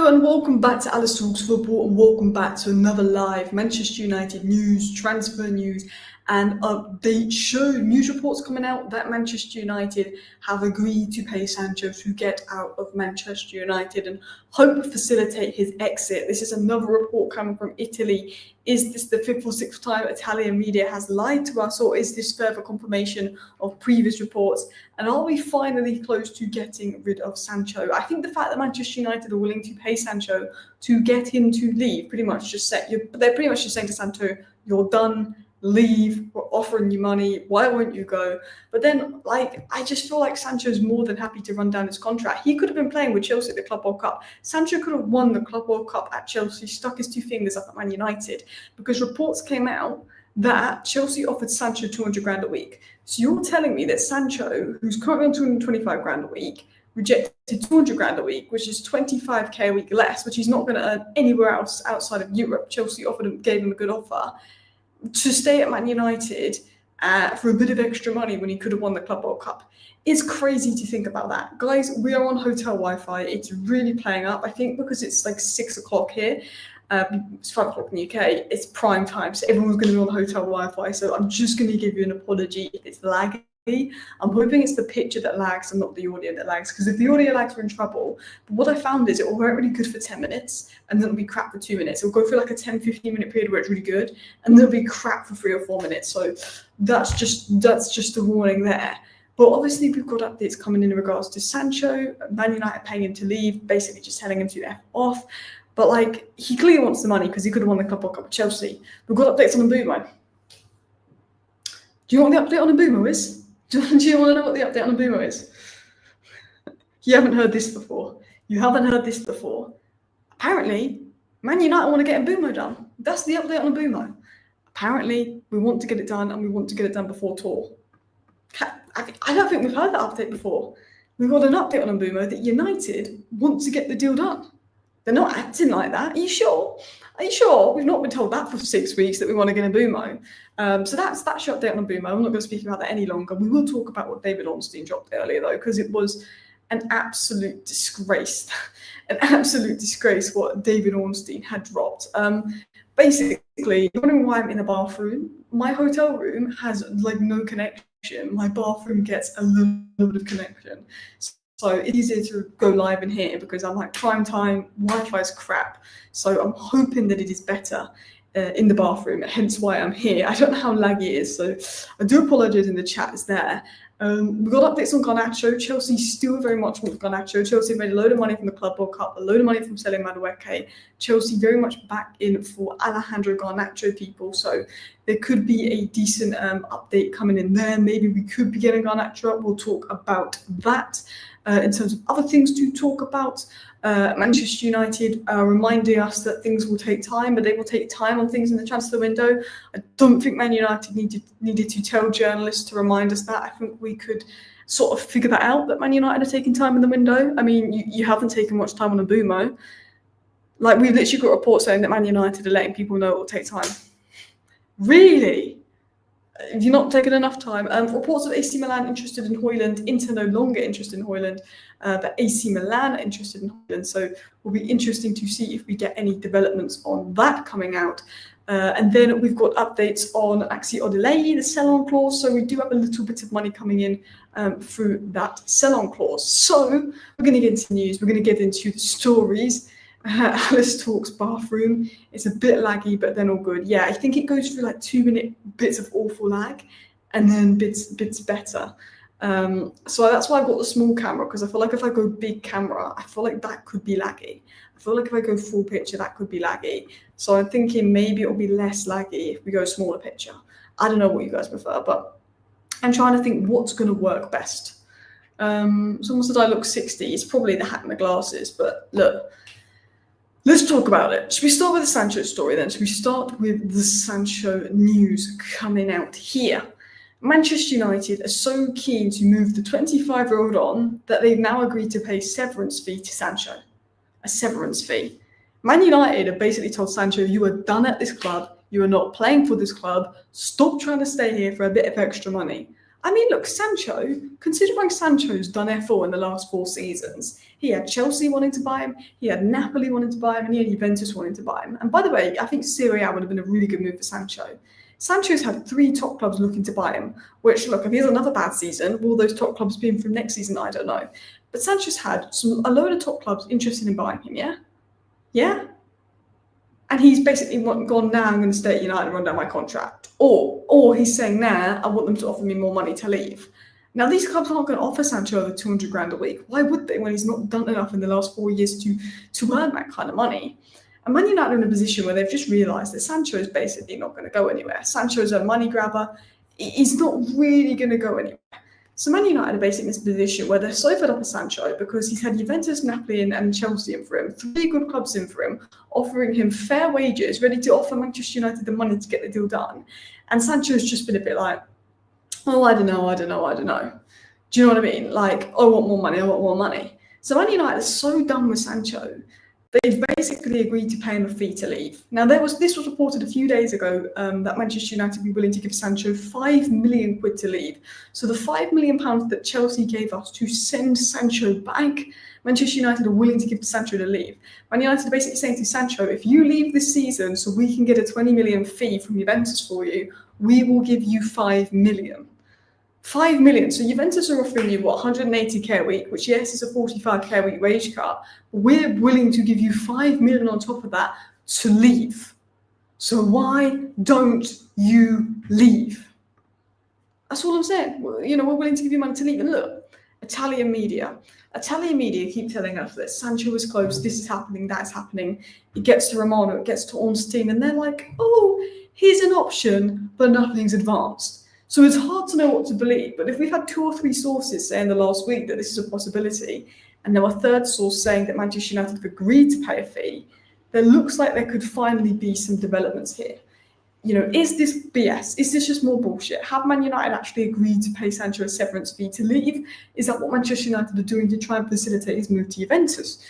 Hello and welcome back to Alice Talks Football and welcome back to another live Manchester United news, transfer news and update show. News reports coming out that Manchester United have agreed to pay Sancho to get out of Manchester United and hope to facilitate his exit. This is another report coming from Italy. Is this the fifth or sixth time Italian media has lied to us, or is this further confirmation of previous reports? And are we finally close to getting rid of Sancho? I think the fact that Manchester United are willing to pay Sancho to get him to leave, they're pretty much just saying to Sancho, you're done, leave, we're offering you money, why won't you go? But then, I just feel like Sancho's more than happy to run down his contract. He could have been playing with Chelsea at the Club World Cup. Sancho could have won the Club World Cup at Chelsea, stuck his two fingers up at Man United, because reports came out that Chelsea offered Sancho 200 grand a week. So you're telling me that Sancho, who's currently on 225 grand a week, rejected 200 grand a week, which is 25k a week less, which he's not going to earn anywhere else outside of Europe. Chelsea gave him a good offer to stay at Man United for a bit of extra money when he could have won the Club World Cup. It's crazy to think about that. Guys, we are on hotel Wi-Fi. It's really playing up. I think because it's like 6 o'clock here, it's 5 o'clock in the UK, it's prime time, so everyone's going to be on hotel Wi-Fi. So I'm just going to give you an apology if it's laggy. I'm hoping it's the picture that lags and not the audio that lags, because if the audio lags, we're in trouble. But what I found is it will work really good for 10 minutes and then it'll be crap for 2 minutes. It'll go through like a 10-15 minute period where it's really good and then it'll be crap for 3 or 4 minutes. So that's just a warning there. But obviously we've got updates coming in regards to Sancho, Man United paying him to leave, basically just telling him to F off. But he clearly wants the money because he could have won the Club World Cup with Chelsea. We've got updates on Mbeumo. Do you know what the update on Mbeumo is? Do you want to know what the update on Mbeumo is? You haven't heard this before. Apparently, Man United want to get Mbeumo done. That's the update on Mbeumo. Apparently, we want to get it done and we want to get it done before tour. I don't think we've heard that update before. We've got an update on Mbeumo that United want to get the deal done. They're not acting like that. Are you sure? We've not been told that for 6 weeks that we want to get Mbeumo. So that's your update on Mbeumo. I'm not going to speak about that any longer. We will talk about what David Ornstein dropped earlier, though, because it was an absolute disgrace. What David Ornstein had dropped. Basically, wondering why I'm in a bathroom. My hotel room has no connection. My bathroom gets a little bit of connection. So it's easier to go live in here because I'm prime time, Wi-Fi's crap. So I'm hoping that it is better in the bathroom, hence why I'm here. I don't know how laggy it is, so I do apologise in the chat, it's there. We've got updates on Garnacho. Chelsea still very much wants Garnacho. Chelsea made a load of money from the Club World Cup, a load of money from selling Madueke. Chelsea very much back in for Alejandro Garnacho, people. So there could be a decent update coming in there. Maybe we could be getting Garnacho. We'll talk about that. In terms of other things to talk about, Manchester United reminding us that things will take time, but they will take time on things in the transfer window. I don't think Man United needed to tell journalists to remind us that. I think we could sort of figure that out, that Man United are taking time in the window. I mean, you haven't taken much time on Mbeumo. We've literally got reports saying that Man United are letting people know it will take time. Really? You're not taking enough time. Reports of AC Milan interested in Hojlund. Inter no longer interested in Hojlund, but AC Milan are interested in Hojlund. So it will be interesting to see if we get any developments on that coming out. And then we've got updates on Axi Odelei, the sell-on clause. So we do have a little bit of money coming in through that sell-on clause. So we're going to get into news. We're going to get into the stories. Alice Talks bathroom. It's a bit laggy, but then all good. Yeah, I think it goes through 2-minute bits of awful lag and then bits better. So that's why I've got the small camera, because I feel like if I go big camera, I feel like that could be laggy. I feel like if I go full picture, that could be laggy. So I'm thinking maybe it'll be less laggy if we go smaller picture. I don't know what you guys prefer, but I'm trying to think what's going to work best. Someone said I look 60. It's probably the hat and the glasses, but look. Let's talk about it. Should we start with the Sancho story then? Should we start with the Sancho news coming out here? Manchester United are so keen to move the 25-year-old on that they've now agreed to pay severance fee to Sancho. A severance fee. Man United have basically told Sancho, you are done at this club. You are not playing for this club. Stop trying to stay here for a bit of extra money. I mean, look, Sancho, considering Sancho's done F4 in the last 4 seasons, he had Chelsea wanting to buy him, he had Napoli wanting to buy him, and he had Juventus wanting to buy him. And by the way, I think Serie A would have been a really good move for Sancho. Sancho's had 3 top clubs looking to buy him, which, look, if he has another bad season, will those top clubs be in from next season? I don't know. But Sancho's had a load of top clubs interested in buying him, yeah? Yeah? And he's basically gone, now I'm going to stay at United and run down my contract. Or he's saying, nah, I want them to offer me more money to leave. Now, these clubs aren't going to offer Sancho over 200 grand a week. Why would they, when he's not done enough in the last 4 years to earn that kind of money? And Man United are in a position where they've just realised that Sancho is basically not going to go anywhere. Sancho's a money grabber. He's not really going to go anywhere. So Man United are basically in this position where they're so fed up with Sancho because he's had Juventus, Napoli and Chelsea in for him, 3 good clubs in for him, offering him fair wages, ready to offer Manchester United the money to get the deal done. And Sancho's just been a bit like, oh, I don't know. Do you know what I mean? Like, I want more money. So Man United are so done with Sancho, they've basically agreed to pay him a fee to leave. Now, this was reported a few days ago that Manchester United would be willing to give Sancho 5 million quid to leave. So the 5 million pounds that Chelsea gave us to send Sancho back, Manchester United are willing to give to Sancho to leave. Man United are basically saying to Sancho, if you leave this season so we can get a 20 million fee from Juventus for you, we will give you 5 million. 5 million. So Juventus are offering you, 180k a week, which, yes, is a 45k a week wage cut. We're willing to give you 5 million on top of that to leave. So why don't you leave? That's all I'm saying. We're willing to give you money to leave. And look, Italian media keep telling us that Sancho is close, this is happening, that's happening. It gets to Romano, it gets to Ornstein, and they're like, oh, here's an option, but nothing's advanced. So it's hard to know what to believe, but if we've had 2 or 3 sources saying the last week that this is a possibility, and now a third source saying that Manchester United have agreed to pay a fee, there looks like there could finally be some developments here. Is this BS? Is this just more bullshit? Have Man United actually agreed to pay Sancho a severance fee to leave? Is that what Manchester United are doing to try and facilitate his move to Juventus?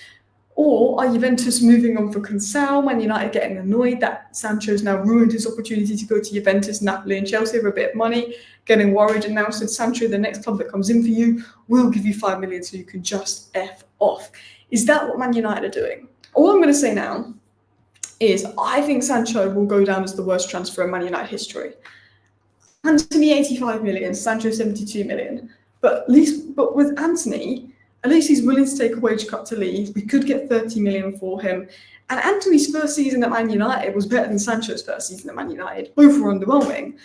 Or are Juventus moving on for Cancel, Man United getting annoyed that Sancho's now ruined his opportunity to go to Juventus, Napoli and Chelsea for a bit of money, getting worried and now said, Sancho, the next club that comes in for you, will give you 5 million so you can just F off. Is that what Man United are doing? All I'm going to say now is I think Sancho will go down as the worst transfer in Man United history. Antony 85 million, Sancho 72 million. But with Antony, at least he's willing to take a wage cut to leave. We could get 30 million for him. And Antony's first season at Man United was better than Sancho's first season at Man United. Both were underwhelming.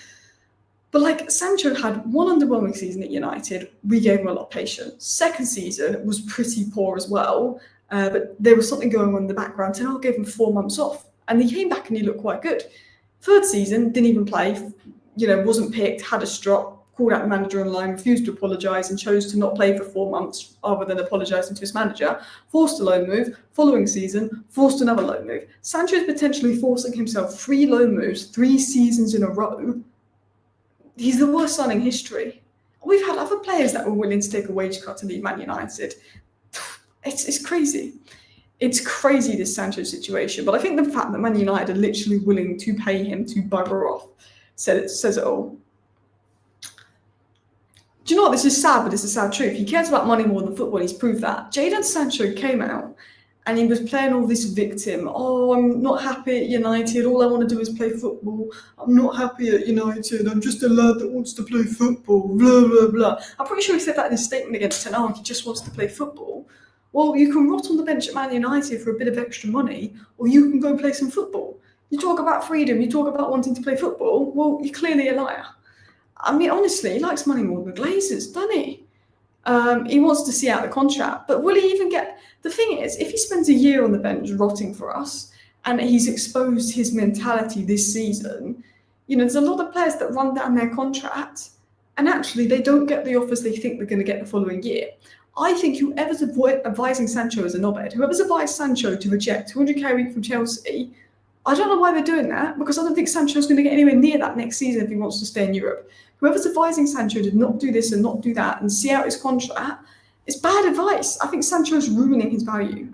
But Sancho had one underwhelming season at United. We gave him a lot of patience. Second season was pretty poor as well. But there was something going on in the background. So I gave him 4 months off. And he came back and he looked quite good. Third season, didn't even play. Wasn't picked, had a strop. Called out the manager online, refused to apologise and chose to not play for 4 months rather than apologising to his manager, forced a loan move, following season, forced another loan move. Sancho is potentially forcing himself 3 loan moves, 3 seasons in a row. He's the worst signing in history. We've had other players that were willing to take a wage cut to leave Man United. It's crazy. It's crazy, this Sancho situation. But I think the fact that Man United are literally willing to pay him to bugger off says it all. Do you know what? This is sad, but it's a sad truth. He cares about money more than football. He's proved that. Jadon Sancho came out and he was playing all this victim. Oh, I'm not happy at United. All I want to do is play football. I'm not happy at United. I'm just a lad that wants to play football. Blah, blah, blah. I'm pretty sure he said that in his statement against Ten Hag. He just wants to play football. Well, you can rot on the bench at Man United for a bit of extra money, or you can go play some football. You talk about freedom. You talk about wanting to play football. Well, you're clearly a liar. I mean, honestly, he likes money more than Glazers, doesn't he? He wants to see out the contract, but will he even get... The thing is, if he spends a year on the bench rotting for us, and he's exposed his mentality this season, there's a lot of players that run down their contract, and actually they don't get the offers they think they're going to get the following year. I think whoever's advising Sancho as a knobhead, whoever's advised Sancho to reject 200k a week from Chelsea, I don't know why they're doing that, because I don't think Sancho's going to get anywhere near that next season if he wants to stay in Europe. Whoever's advising Sancho to not do this and not do that and see out his contract, it's bad advice. I think Sancho's ruining his value.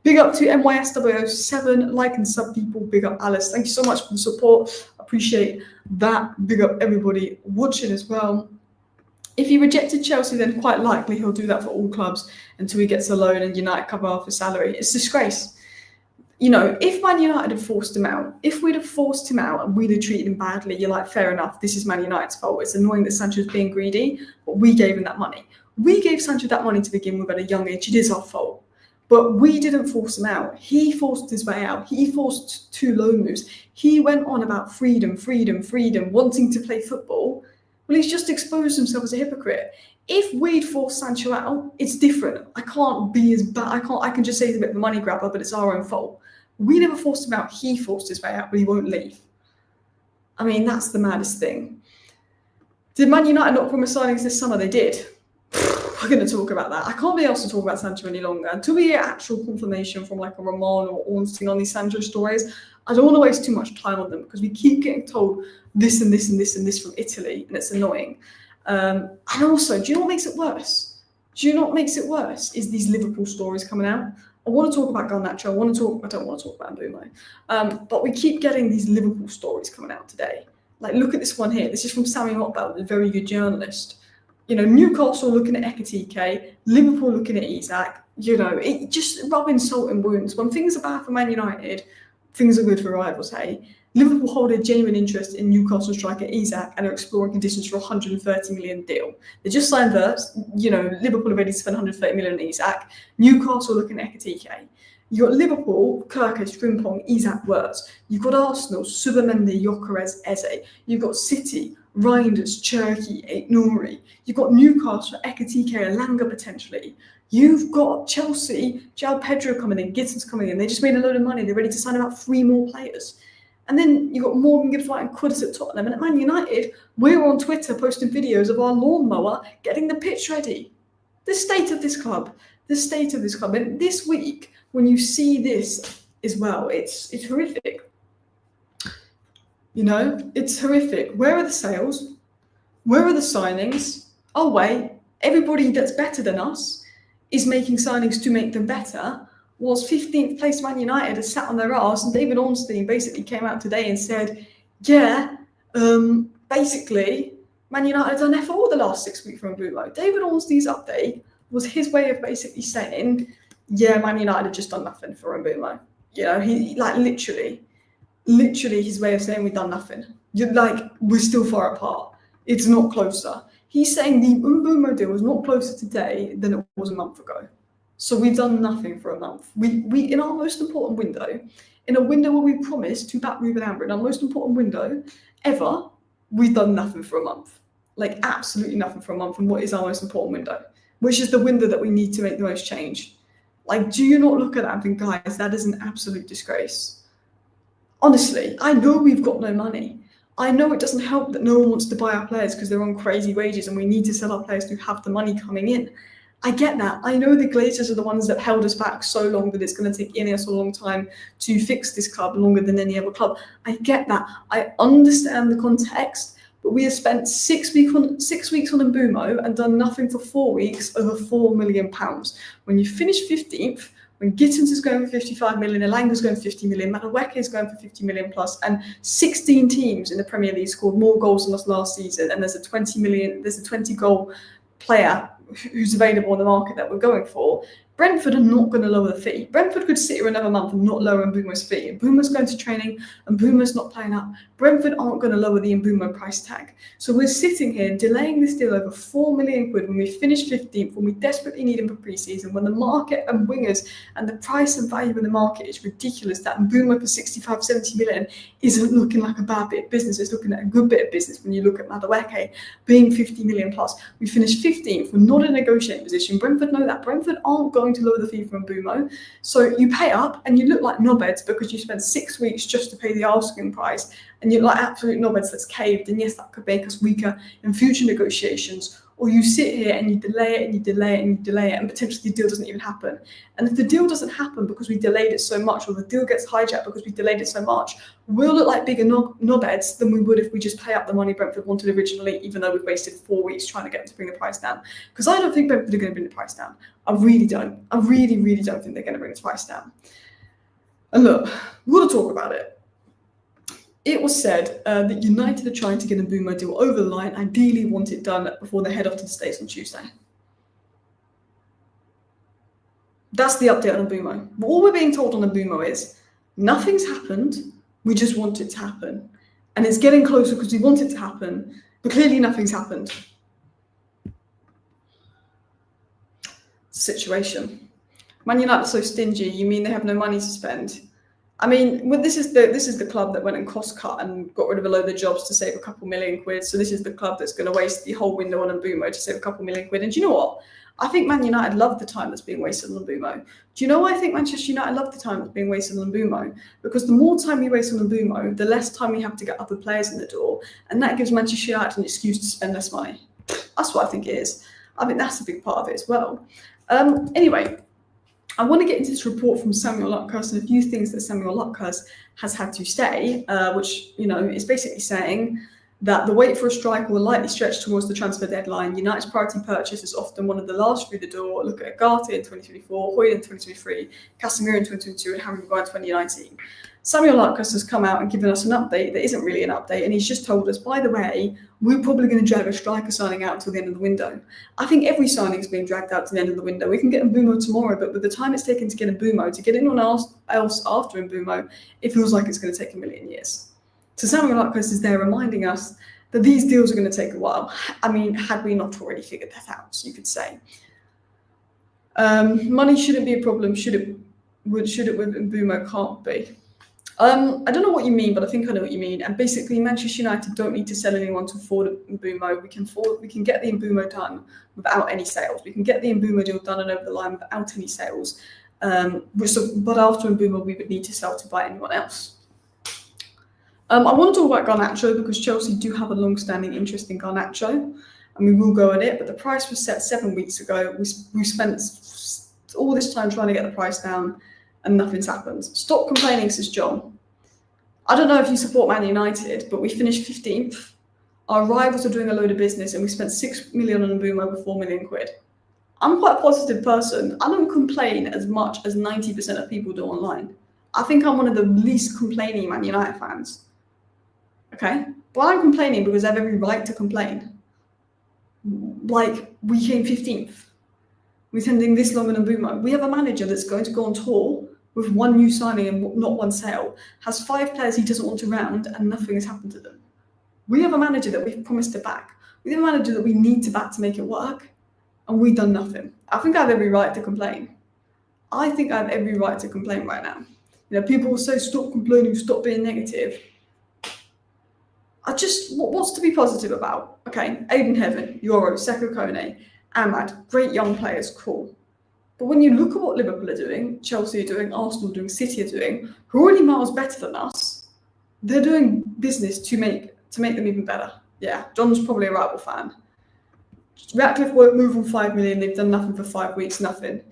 Big up to NYSW07, like and sub people. Big up Alice. Thank you so much for the support. Appreciate that. Big up everybody watching as well. If he rejected Chelsea, then quite likely he'll do that for all clubs until he gets a loan and United cover half his salary. It's disgrace. You know, if Man United had forced him out, if we'd have forced him out and we'd have treated him badly, you're like, fair enough, this is Man United's fault. It's annoying that Sancho's being greedy, but we gave him that money. We gave Sancho that money to begin with at a young age. It is our fault. But we didn't force him out. He forced his way out. He forced 2 loan moves. He went on about freedom, wanting to play football. Well, he's just exposed himself as a hypocrite. If we'd forced Sancho out, it's different. I can't be as bad. I can just say he's a bit of a money grabber, but it's our own fault. We never forced him out. He forced his way out, but he won't leave. I mean, that's the maddest thing. Did Man United not promise signings this summer? They did. We're going to talk about that. I can't be asked to talk about Sancho any longer. Until we get actual confirmation from like a Roman or Ornstein on these Sancho stories, I don't want to waste too much time on them because we keep getting told this and this and this and this from Italy, and it's annoying. And also, do you know what makes it worse? Do you know what makes it worse? Is these Liverpool stories coming out. I want to talk about Garnacho. I don't want to talk about Mbeumo. But we keep getting these Liverpool stories coming out today. Like, look at this one here. This is from Sammy Hotbell, a very good journalist. You know, Newcastle looking at Ekitike, Liverpool looking at Isak. You know, it just rubbing salt in wounds. When things are bad for Man United, things are good for rivals, hey? Liverpool hold a genuine interest in Newcastle striker Isak and are exploring conditions for a 130 million deal. They just signed Verts. You know, Liverpool are ready to spend 130 million on Isak. Newcastle looking at Ekitike. You've got Liverpool, Kirkus, Frimpong, Isak, Wirtz. You've got Arsenal, Subamendi, Gyökeres, Eze. You've got City, Reinders, Cherki, Aït-Nouri. You've got Newcastle, Ekitike, Elanga potentially. You've got Chelsea, João Pedro coming in, Gittins coming in. They just made a load of money. They're ready to sign about 3 more players. And then you've got Morgan Gibbs-White and Kudus at Tottenham. And at Man United, we're on Twitter posting videos of our lawnmower getting the pitch ready. The state of this club. The state of this club. And this week, when you see this as well, it's horrific. You know, it's horrific. Where are the sales? Where are the signings? Oh, wait, everybody that's better than us is making signings to make them better. Was 15th place Man United has sat on their arse, and David Ornstein basically came out today and said, yeah, basically, Man United have done F all the last 6 weeks from Mbeumo. David Ornstein's update was his way of basically saying, yeah, Man United have just done nothing for Mbeumo. You know, he like literally his way of saying we've done nothing. You're like, we're still far apart. It's not closer. He's saying the Mbeumo deal was not closer today than it was a month ago. So we've done nothing for a month. We in our most important window, in a window where we promised to back Ruben Amber, in our most important window ever, we've done nothing for a month. Like absolutely nothing for a month. And what is our most important window? Which is the window that we need to make the most change. Like, do you not look at that and think, guys, that is an absolute disgrace? Honestly, I know we've got no money. I know it doesn't help that no one wants to buy our players because they're on crazy wages and we need to sell our players to have the money coming in. I get that. I know the Glazers are the ones that held us back so long that it's going to take Ineos a long time to fix this club, longer than any other club. I get that. I understand the context, but we have spent 6 weeks on Mbeumo and done nothing for 4 weeks over £4 million. When you finish 15th, when Gittins is going for 55 million, Elanga's going for 50 million, Madueke is going for 50 million plus, and 16 teams in the Premier League scored more goals than us last season, and there's a 20 goal player who's available on the market that we're going for. Brentford are not going to lower the fee. Brentford could sit here another month and not lower Mbeumo's fee. Mbeumo's going to training and Mbeumo's not playing up. Brentford aren't going to lower the Mbeumo price tag. So we're sitting here delaying this deal over £4 million when we finish 15th, when we desperately need him for pre-season, when the market and wingers and the price and value in the market is ridiculous, that Mbeumo for 65, 70 million isn't looking like a bad bit of business. It's looking at a good bit of business when you look at Madueke being 50 million plus. We finished 15th. We're not in a negotiating position. Brentford know that. Brentford aren't going to lower the fee from Mbeumo. So you pay up and you look like knobheads because you spent 6 weeks just to pay the asking price, and you're like absolute knobheads that's caved. And yes, that could make us weaker in future negotiations. Or you sit here and you delay it and you delay it and you delay it, and potentially the deal doesn't even happen. And if the deal doesn't happen because we delayed it so much, or the deal gets hijacked because we delayed it so much, we'll look like bigger knobheads than we would if we just pay up the money Brentford wanted originally, even though we've wasted 4 weeks trying to get them to bring the price down. Because I don't think Brentford are going to bring the price down. I really don't. I really, really don't think they're going to bring the price down. And look, we're going to talk about it. it was said that United are trying to get a Mbeumo deal over the line, ideally want it done before they head off to the States on Tuesday. That's the update on Mbeumo. All we're being told on Mbeumo is nothing's happened, we just want it to happen. And it's getting closer because we want it to happen, but clearly nothing's happened. Situation. Man United are so stingy, you mean they have no money to spend? I mean, well, this is the club that went and cost cut and got rid of a load of jobs to save a couple million quid. So this is the club that's going to waste the whole window on Mbeumo to save a couple million quid. And do you know what? I think Man United love the time that's being wasted on Mbeumo. Do you know why I think Manchester United love the time that's being wasted on Mbeumo? Because the more time we waste on Mbeumo, the less time we have to get other players in the door. And that gives Manchester United an excuse to spend less money. That's what I think it is. I think that's a big part of it as well. Anyway, I want to get into this report from Samuel Luckhurst and a few things that Samuel Luckhurst has had to say, which, is basically saying that the wait for a striker will likely stretch towards the transfer deadline. United's priority purchase is often one of the last through the door. Look at Garte in 2024, Hojlund in 2023, Casemiro in 2022, and Harry Maguire in 2019. Samuel Luckhurst has come out and given us an update that isn't really an update, and he's just told us, by the way, we're probably going to drag a striker signing out until the end of the window. I think every signing is being dragged out to the end of the window. We can get Mbeumo tomorrow, but with the time it's taken to get Mbeumo, to get anyone else after Mbeumo, it feels like it's going to take a million years. So Samuel Luckhurst is there reminding us that these deals are going to take a while. I mean, had we not already figured that out, you could say. Money shouldn't be a problem. Should it with Mbeumo? Can't be. I don't know what you mean, but I think I know what you mean. And basically, Manchester United don't need to sell anyone to afford Mbeumo. We can get the Mbeumo done without any sales. We can get the Mbeumo deal done and over the line without any sales. But after Mbeumo, we would need to sell to buy anyone else. I want to talk about Garnacho because Chelsea do have a long-standing interest in Garnacho, and we will go at it. But the price was set 7 weeks ago. We spent all this time trying to get the price down, and nothing's happened. Stop complaining, says John. I don't know if you support Man United, but we finished 15th. Our rivals are doing a load of business, and we spent 6 million on Mbeumo with 4 million quid. I'm quite a positive person. I don't complain as much as 90% of people do online. I think I'm one of the least complaining Man United fans. Okay? But I'm complaining because I have every right to complain. Like, we came 15th. We're sending this long on Mbeumo. We have a manager that's going to go on tour with one new signing and not one sale, has 5 players he doesn't want to round, and nothing has happened to them. We have a manager that we've promised to back. We have a manager that we need to back to make it work, and we've done nothing. I think I have every right to complain. I think I have every right to complain right now. People will say, stop complaining, stop being negative. What's to be positive about? Okay, Aiden Heaven, Euro, Seko Kone, Ahmad, great young players, cool. But when you look at what Liverpool are doing, Chelsea are doing, Arsenal are doing, City are doing, who are already miles better than us, they're doing business to make them even better. Yeah, John's probably a rival fan. Ratcliffe won't move on 5 million, they've done nothing for 5 weeks, nothing.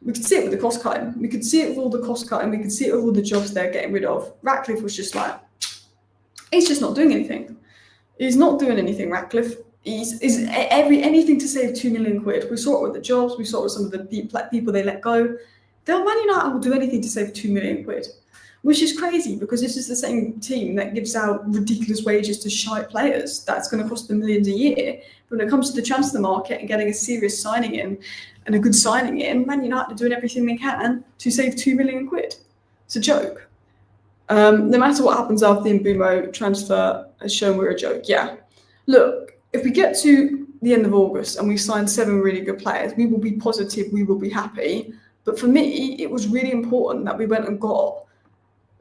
We could see it with the cost cutting. We could see it with all the cost cutting. We could see it with all the jobs they're getting rid of. Ratcliffe was just like, he's just not doing anything. He's not doing anything, Ratcliffe. He's anything to save 2 million quid. We saw it with the jobs. We saw it with some of the people they let go. Man United will do anything to save 2 million quid, which is crazy because this is the same team that gives out ridiculous wages to shite players. That's going to cost them millions a year. But when it comes to the transfer market and getting a serious signing in and a good signing in, Man United are doing everything they can to save 2 million quid. It's a joke. No matter what happens after the Mbeumo transfer has shown we're a joke. Yeah. Look, if we get to the end of August and we sign 7 really good players, we will be positive, we will be happy. But for me, it was really important that we went and got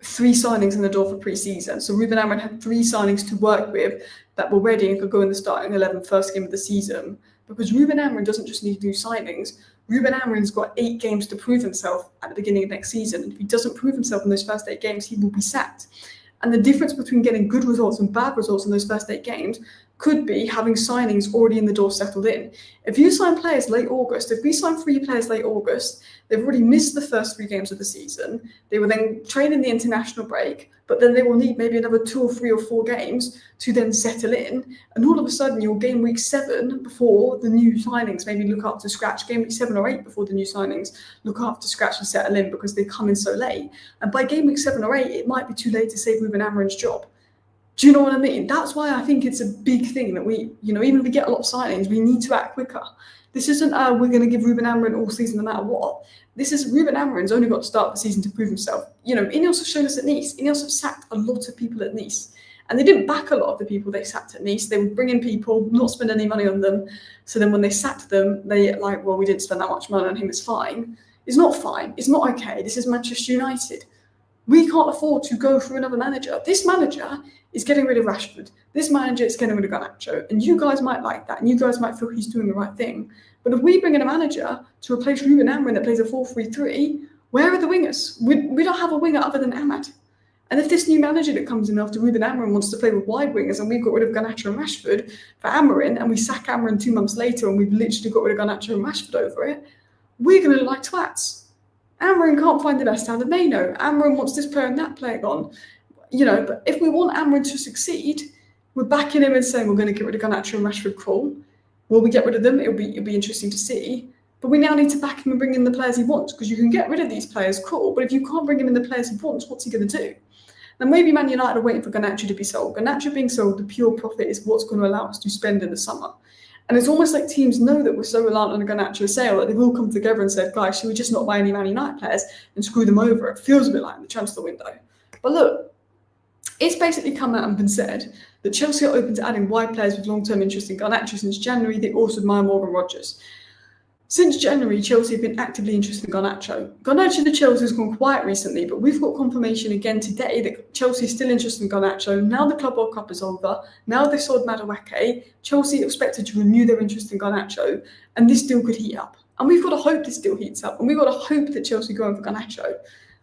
3 signings in the door for pre-season. So Ruben Amorim had 3 signings to work with that were ready and could go in the starting 11 first game of the season. Because Ruben Amorim doesn't just need new signings. Ruben Amorim's got 8 games to prove himself at the beginning of next season. And if he doesn't prove himself in those first 8 games, he will be sacked. And the difference between getting good results and bad results in those first 8 games could be having signings already in the door settled in. If you sign players late August, if we sign 3 players late August, they've already missed the first 3 games of the season. They will then train in the international break, but then they will need maybe another 2 or 3 or 4 games to then settle in. And all of a sudden, you're game week 7 before the new signings maybe look up to scratch. Game week 7 or 8 before the new signings look up to scratch and settle in because they come in so late. And by game week 7 or 8, it might be too late to save Ruben Amorim's job. Do you know what I mean? That's why I think it's a big thing that we, even if we get a lot of signings, we need to act quicker. This isn't we're going to give Ruben Amorim all season no matter what. This is Ruben Amorim's only got to start the season to prove himself. Ineos have shown us at Nice. Ineos have sacked a lot of people at Nice. And they didn't back a lot of the people they sacked at Nice. They would bring in people, not spend any money on them. So then when they sacked them, they we didn't spend that much money on him, it's fine. It's not fine. It's not okay. This is Manchester United. We can't afford to go for another manager. This manager is getting rid of Rashford. This manager is getting rid of Garnacho. And you guys might like that. And you guys might feel he's doing the right thing. But if we bring in a manager to replace Ruben Amorim that plays a 4-3-3, where are the wingers? We don't have a winger other than Ahmad. And if this new manager that comes in after Ruben Amorim wants to play with wide wingers and we've got rid of Garnacho and Rashford for Amorim and we sack Amorim 2 months later and we've literally got rid of Garnacho and Rashford over it, we're going to look like twats. Amorim can't find the best out of Mbeumo. Amorim wants this player and that player gone. But if we want Amorim to succeed, we're backing him and saying we're going to get rid of Garnacho and Rashford. Cool. Will we get rid of them? It'll be interesting to see. But we now need to back him and bring in the players he wants, because you can get rid of these players, cool. But if you can't bring him in the players he wants, what's he going to do? Now maybe Man United are waiting for Garnacho to be sold. Garnacho being sold, the pure profit is what's going to allow us to spend in the summer. And it's almost like teams know that we're so reliant on a Garnacho sale that they've all come together and said, guys, should we just not buy any Man United players and screw them over? It feels a bit like the transfer window. But look, it's basically come out and been said that Chelsea are open to adding wide players with long-term interest in Garnacho. Since January, they also admire Morgan Rogers. Since January, Chelsea have been actively interested in Garnacho. Garnacho to Chelsea has gone quiet recently, but we've got confirmation again today that Chelsea is still interested in Garnacho. Now the Club World Cup is over. Now they sold Madueke. Chelsea expected to renew their interest in Garnacho, and this deal could heat up. And we've got to hope this deal heats up, and we've got to hope that Chelsea go in for Garnacho,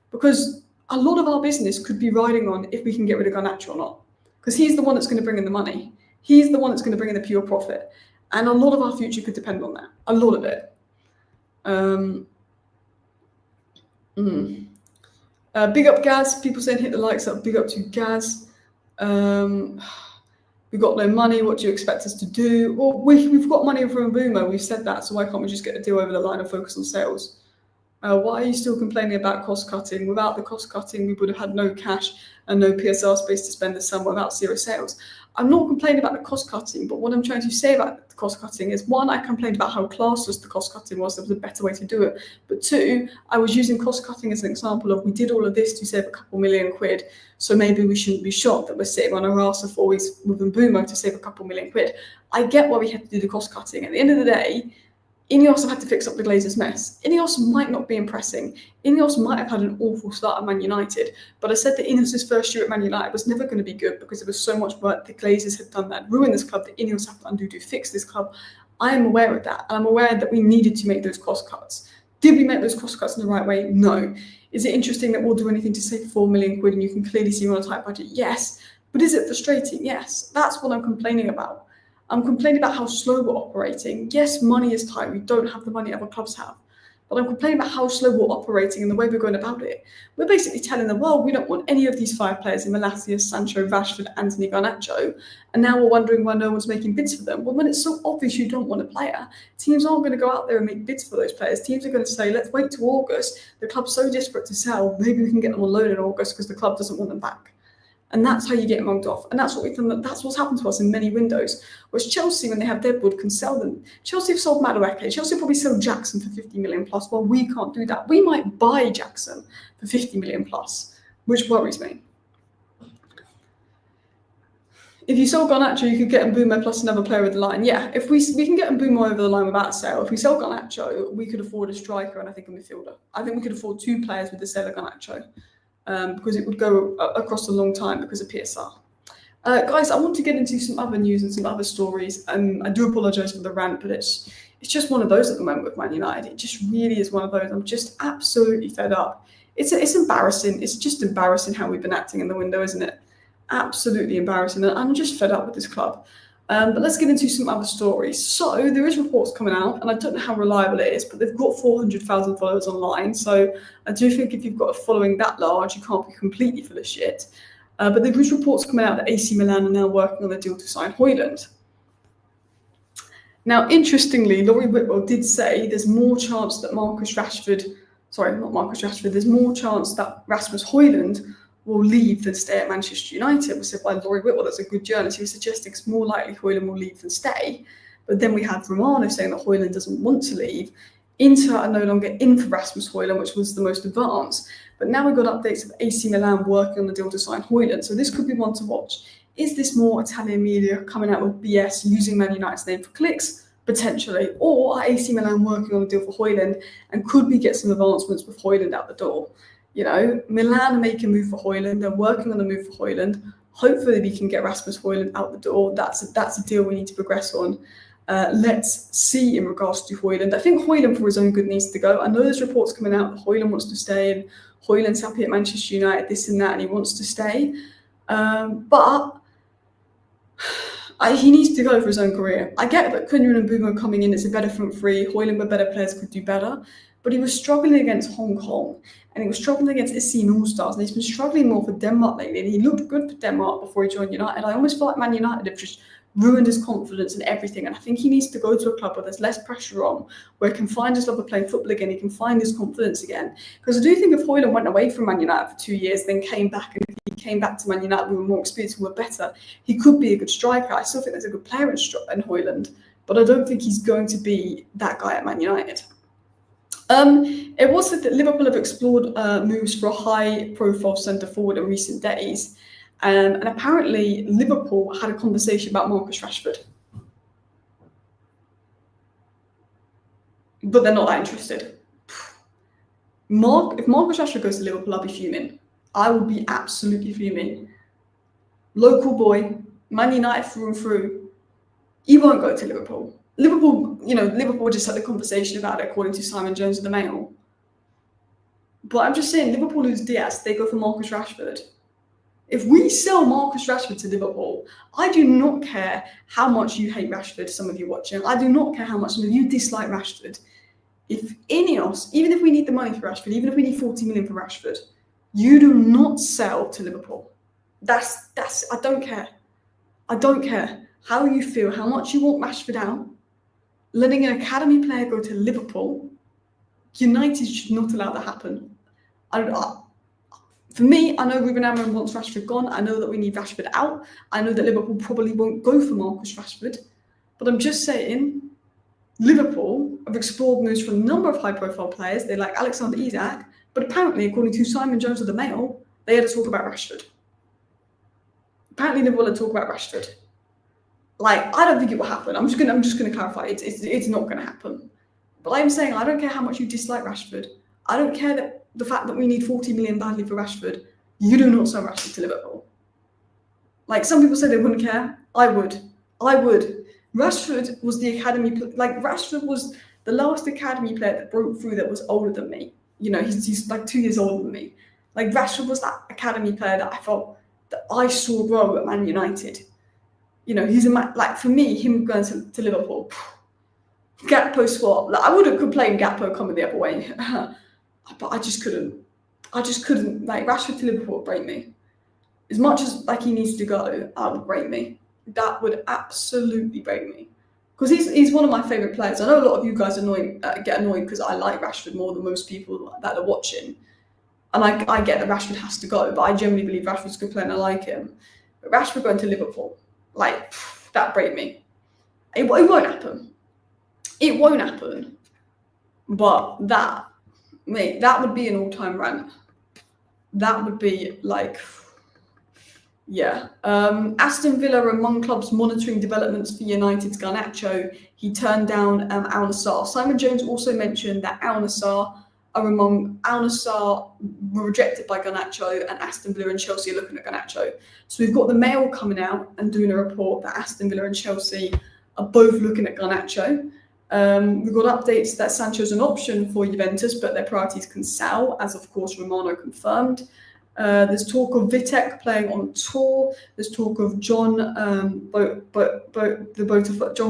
because a lot of our business could be riding on if we can get rid of Garnacho or not, because he's the one that's going to bring in the money. He's the one that's going to bring in the pure profit, and a lot of our future could depend on that. A lot of it. Big up Gaz. People saying hit the likes up. Big up to Gaz. We've got no money. What do you expect us to do? Well, we've got money from Mbeumo. We've said that. So why can't we just get a deal over the line and focus on sales? Why are you still complaining about cost cutting? Without the cost cutting, we would have had no cash and no PSR space to spend the summer without 0 sales. I'm not complaining about the cost cutting, but what I'm trying to say about the cost cutting is, one, I complained about how classless the cost cutting was. There was a better way to do it. But two, I was using cost cutting as an example of we did all of this to save a couple million quid. So maybe we shouldn't be shocked that we're sitting on our arse for 4 weeks with Mbeumo to save a couple million quid. I get why we had to do the cost cutting. At the end of the day, Ineos have had to fix up the Glazers' mess. Ineos might not be impressing. Ineos might have had an awful start at Man United, but I said that Ineos' first year at Man United was never going to be good because there was so much work the Glazers had done that ruined this club that Ineos have to undo to fix this club. I am aware of that, and I'm aware that we needed to make those cost cuts. Did we make those cost cuts in the right way? No. Is it interesting that we'll do anything to save 4 million quid and you can clearly see we're on a tight budget? Yes. But is it frustrating? Yes. That's what I'm complaining about. I'm complaining about how slow we're operating. Yes, money is tight. We don't have the money other clubs have. But I'm complaining about how slow we're operating and the way we're going about it. We're basically telling the world we don't want any of these 5 players in Malacia, Sancho, Rashford, Anthony, Garnacho. And now we're wondering why no one's making bids for them. Well, when it's so obvious you don't want a player, teams aren't going to go out there and make bids for those players. Teams are going to say, let's wait till August. The club's so desperate to sell, maybe we can get them on loan in August because the club doesn't want them back. And that's how you get mugged off. And that's what we've done. That's what's happened to us in many windows. Whereas Chelsea, when they have Deadwood, can sell them. Chelsea have sold Madueke. Chelsea probably sell Jackson for 50 million plus. Well, we can't do that. We might buy Jackson for 50 million plus, which worries me. If you sell Garnacho, you could get Mbeumo plus another player over the line. Yeah, if we can get Mbeumo over the line without a sale. If we sell Garnacho, we could afford a striker and I think a midfielder. I think we could afford 2 players with the sale of Garnacho. Because it would go across a long time because of PSR. Guys, I want to get into some other news and some other stories. I do apologise for the rant, but it's just one of those at the moment with Man United. It just really is one of those. I'm just absolutely fed up. It's embarrassing. It's just embarrassing how we've been acting in the window, isn't it? Absolutely embarrassing. And I'm just fed up with this club. But let's get into some other stories. So there is reports coming out, and I don't know how reliable it is, but they've got 400,000 followers online. So I do think if you've got a following that large, you can't be completely full of shit. But there is reports coming out that AC Milan are now working on a deal to sign Hojlund. Now, interestingly, Laurie Whitwell did say there's more chance that there's more chance that Rasmus Hojlund will leave than stay at Manchester United, was said by Laurie Whitwell. That's a good journalist. He was suggesting it's more likely Hojlund will leave than stay. But then we had Romano saying that Hojlund doesn't want to leave. Inter are no longer in for Rasmus Hojlund, which was the most advanced. But now we've got updates of AC Milan working on the deal to sign Hojlund. So this could be one to watch. Is this more Italian media coming out with BS using Man United's name for clicks? Potentially. Or are AC Milan working on a deal for Hojlund, and could we get some advancements with Hojlund out the door? You know, Milan are making a move for Hojlund. They're working on a move for Hojlund. Hopefully we can get Rasmus Hojlund out the door. That's a deal we need to progress on. Let's see in regards to Hojlund. I think Hojlund for his own good needs to go. I know there's reports coming out that Hojlund wants to stay and Hojlund's happy at Manchester United, this and that, and he wants to stay. But he needs to go for his own career. I get that Cunha and Mbeumo coming in, it's a better front three. Hojlund with better players could do better. But he was struggling against Hong Kong, and he was struggling against Essien All-Stars, and he's been struggling more for Denmark lately, and he looked good for Denmark before he joined United. I almost feel like Man United have just ruined his confidence and everything, and I think he needs to go to a club where there's less pressure on, where he can find his love of playing football again, he can find his confidence again. Because I do think if Hojlund went away from Man United for 2 years, then came back, and if he came back to Man United with more experience and were better, he could be a good striker. I still think there's a good player in Hojlund, but I don't think he's going to be that guy at Man United. It was said that Liverpool have explored moves for a high-profile centre-forward in recent days, and apparently Liverpool had a conversation about Marcus Rashford. But they're not that interested. If Marcus Rashford goes to Liverpool, I'll be fuming. I will be absolutely fuming. Local boy, Man United through and through. He won't go to Liverpool. Liverpool just had a conversation about it, according to Simon Jones of the Mail. But I'm just saying, Liverpool lose Diaz, they go for Marcus Rashford. If we sell Marcus Rashford to Liverpool, I do not care how much you hate Rashford, some of you watching. I do not care how much some of you dislike Rashford. If Ineos, even if we need the money for Rashford, even if we need 40 million for Rashford, you do not sell to Liverpool. That's I don't care. I don't care how you feel, how much you want Rashford out. Letting an academy player go to Liverpool, United should not allow that happen. For me, I know Ruben Amorim wants Rashford gone. I know that we need Rashford out. I know that Liverpool probably won't go for Marcus Rashford. But I'm just saying, Liverpool have explored moves for a number of high-profile players. They like Alexander Isak, but apparently, according to Simon Jones of the Mail, they had to talk about Rashford. Apparently, Liverpool had to talk about Rashford. Like, I don't think it will happen. I'm just gonna clarify. It's not gonna happen. But I'm saying I don't care how much you dislike Rashford. I don't care that the fact that we need 40 million badly for Rashford. You do not sell Rashford to Liverpool. Like, some people say they wouldn't care. I would. Rashford was the academy. Rashford was the last academy player that broke through that was older than me. You know, he's like 2 years older than me. Like, Rashford was that academy player that I felt that I saw grow at Man United. You know, he's for me, him going to Liverpool, Gakpo swap. Like, I would have complained Gakpo coming the other way, but I just couldn't. Like, Rashford to Liverpool would break me. As much as he needs to go, that would break me. That would absolutely break me. Because he's one of my favourite players. I know a lot of you guys get annoyed because I like Rashford more than most people that are watching. And I get that Rashford has to go, but I generally believe Rashford's a good player and I like him. But Rashford going to Liverpool, that break me. It won't happen. It won't happen. But that would be an all-time rant. That would be Aston Villa are among clubs monitoring developments for United's Garnacho. He turned down Al Nassr. Simon Jones also mentioned that Al Nassr were rejected by Garnacho, and Aston Villa and Chelsea are looking at Garnacho. So we've got the Mail coming out and doing a report that Aston Villa and Chelsea are both looking at Garnacho. We've got updates that Sancho is an option for Juventus, but their priorities can sell, as of course Romano confirmed. There's talk of Vitek playing on tour. There's talk of John John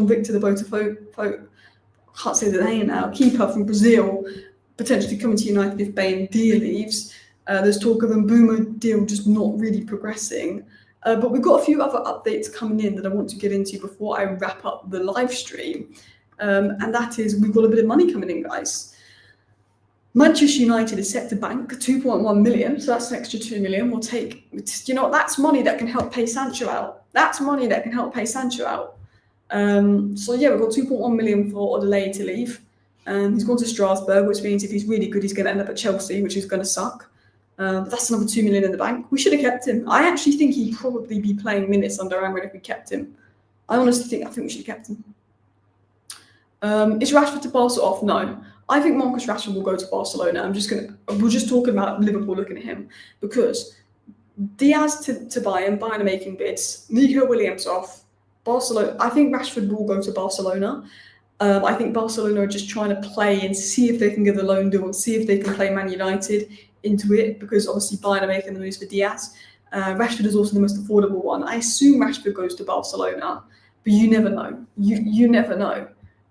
Victor the Botafogo, can't say the name now, keeper from Brazil, potentially coming to United if Bain-Dia leaves. There's talk of Mbeumo deal just not really progressing. But we've got a few other updates coming in that I want to get into before I wrap up the live stream. And that is, we've got a bit of money coming in, guys. Manchester United is set to bank 2.1 million, so that's an extra 2 million. We'll take, you know, that's money that can help pay Sancho out. That's money that can help pay Sancho out. So yeah, we've got 2.1 million for Hojlund to leave. He's gone to Strasbourg, which means if he's really good, he's going to end up at Chelsea, which is going to suck. But that's another 2 million in the bank. We should have kept him. I actually think he'd probably be playing minutes under Amrin if we kept him. I think we should have kept him. Is Rashford to Barca off? No. I think Marcus Rashford will go to Barcelona. We're just talking about Liverpool looking at him, because Diaz to Bayern are making bids. Nico Williams off. Barcelona. I think Rashford will go to Barcelona. I think Barcelona are just trying to play and see if they can get the loan deal and see if they can play Man United into it, because obviously Bayern are making the moves for Diaz. Rashford is also the most affordable one. I assume Rashford goes to Barcelona, but you never know. You never know.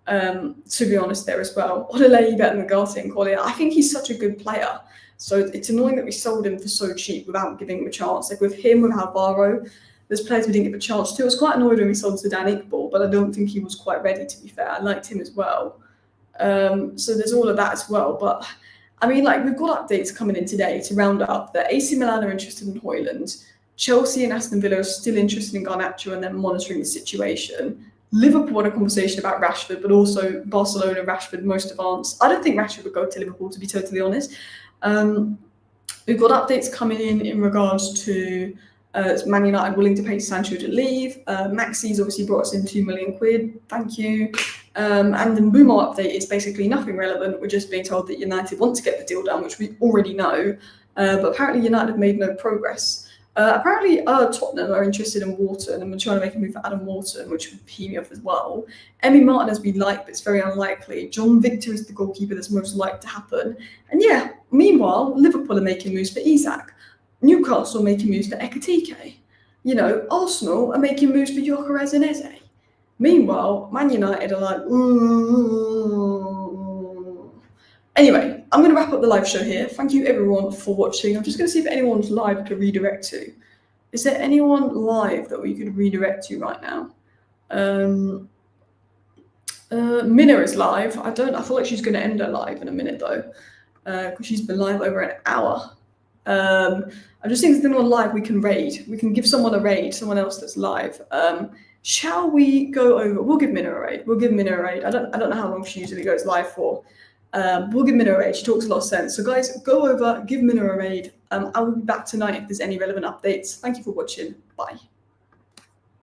To be honest, there as well. Hojlund better than Garcia and Collier. I think he's such a good player. So it's annoying that we sold him for so cheap without giving him a chance. Like with him, with Alvaro, there's players we didn't give a chance to. I was quite annoyed when we sold to Dan Iqbal, but I don't think he was quite ready, to be fair. I liked him as well. So there's all of that as well. But I mean, like, we've got updates coming in today to round up that AC Milan are interested in Hojlund. Chelsea and Aston Villa are still interested in Garnacho and then monitoring the situation. Liverpool had a conversation about Rashford, but also Barcelona, Rashford, most advanced. I don't think Rashford would go to Liverpool, to be totally honest. We've got updates coming in regards to Man United willing to pay Sancho to leave. Maxi's obviously brought us in £2 million. Thank you. And the Mbeumo update is basically nothing relevant. We're just being told that United want to get the deal done, which we already know. But apparently United have made no progress. Apparently Tottenham are interested in Wharton, and we're trying to make a move for Adam Wharton, which would pee me off as well. Emi Martinez we like, but it's very unlikely. John Victor is the goalkeeper that's most likely to happen. And yeah, meanwhile, Liverpool are making moves for Isak. Newcastle are making moves for Ekitike. You know, Arsenal are making moves for Gyökeres and Eze. Meanwhile, Man United are like, ooh. Anyway, I'm going to wrap up the live show here. Thank you everyone for watching. I'm just going to see if anyone's live to redirect to. Is there anyone live that we could redirect to right now? Minna is live. I feel like she's going to end her live in a minute though, because she's been live over an hour. I just think if there's anyone live we can raid. We can give someone a raid, someone else that's live. Shall we go over? We'll give Minna a raid. I don't know how long she usually goes live for. We'll give Minna a raid. She talks a lot of sense. So guys, go over, give Minna a raid. I will be back tonight if there's any relevant updates. Thank you for watching. Bye.